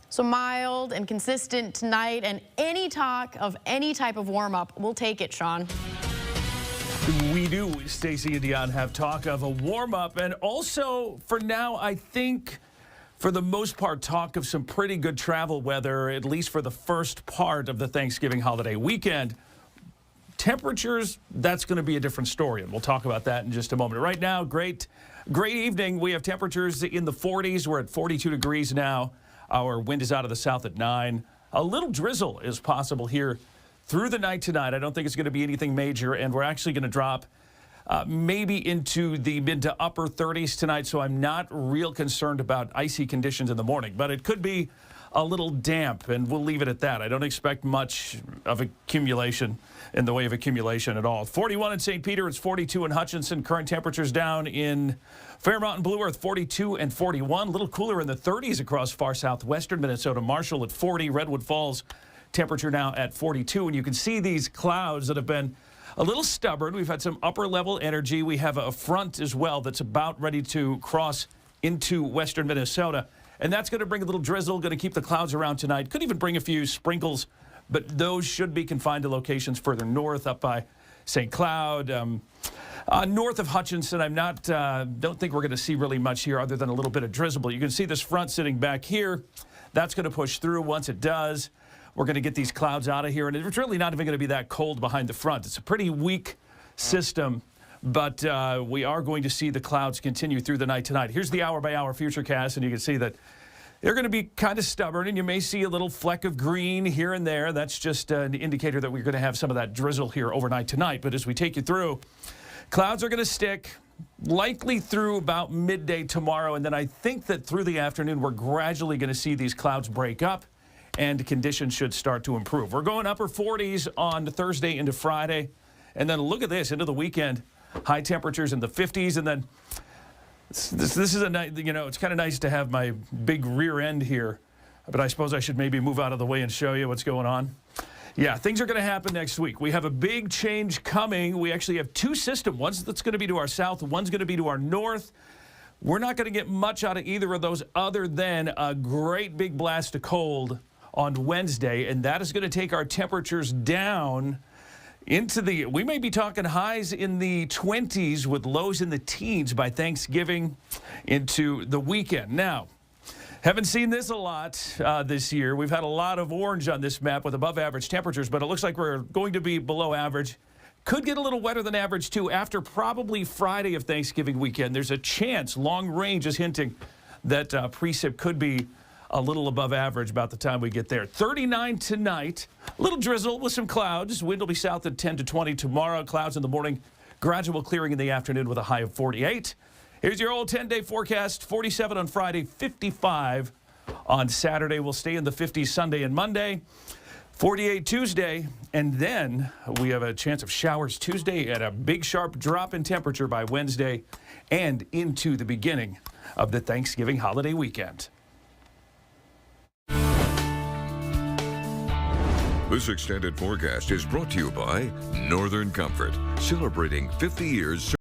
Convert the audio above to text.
So mild and consistent tonight, and any talk of any type of warm-up, we'll take it, Shawn. We do, Stacey and Dion, have talk of a warm-up, and also, for now, I think, for the most part, talk of some pretty good travel weather, at least for the first part of the Thanksgiving holiday weekend. Temperatures, that's going to be a different story, and we'll talk about that in just a moment. Right now, great evening. We have temperatures in the 40s. We're at 42 degrees now. Our wind is out of the south at 9. A little drizzle is possible here through the night tonight. I don't think it's going to be anything major, and we're actually going to drop maybe into the mid to upper 30s tonight, so I'm not real concerned about icy conditions in the morning, but it could be a little damp, and we'll leave it at that. I don't expect much of accumulation in the way of accumulation at all. 41 in St. Peter, it's 42 in Hutchinson. Current temperatures down in Fairmont and Blue Earth, 42 and 41. A little cooler in the 30s across far southwestern Minnesota. Marshall at 40. Redwood Falls temperature now at 42. And you can see these clouds that have been a little stubborn. We've had some upper level energy. We have a front as well that's about ready to cross into western Minnesota. And that's going to bring a little drizzle, going to keep the clouds around tonight. Could even bring a few sprinkles, but those should be confined to locations further north, up by St. Cloud. North of Hutchinson, don't think we're going to see really much here other than a little bit of drizzle. But you can see this front sitting back here. That's going to push through. Once it does, we're going to get these clouds out of here. And it's really not even going to be that cold behind the front. It's a pretty weak system. But we are going to see the clouds continue through the night tonight. Here's the hour-by-hour futurecast, and you can see that they're going to be kind of stubborn, and you may see a little fleck of green here and there. That's just an indicator that we're going to have some of that drizzle here overnight tonight. But as we take you through, clouds are going to stick likely through about midday tomorrow, and then I think that through the afternoon we're gradually going to see these clouds break up, and conditions should start to improve. We're going upper 40s on Thursday into Friday, and then look at this, into the weekend. High temperatures in the 50s, and then this is a nice, it's kind of nice to have my big rear end here, but I suppose I should maybe move out of the way and show you what's going on. Yeah, things are going to happen next week. We have a big change coming. We actually have two systems. One's that's going to be to our south, one's going to be to our north. We're not going to get much out of either of those other than a great big blast of cold on Wednesday, and that is going to take our temperatures down into we may be talking highs in the 20s with lows in the teens by Thanksgiving into the weekend. Now, haven't seen this a lot this year. We've had a lot of orange on this map with above average temperatures, but it looks like we're going to be below average. Could get a little wetter than average, too, after probably Friday of Thanksgiving weekend. There's a chance, long range is hinting, that precip could be a little above average about the time we get there. 39 tonight, a little drizzle with some clouds. Wind will be south at 10 to 20 tomorrow. Clouds in the morning, gradual clearing in the afternoon with a high of 48. Here's your old 10-day forecast. 47 on Friday, 55 on Saturday. We'll stay in the 50s Sunday and Monday. 48 Tuesday, and then we have a chance of showers Tuesday and a big sharp drop in temperature by Wednesday and into the beginning of the Thanksgiving holiday weekend. This extended forecast is brought to you by Northern Comfort, celebrating 50 years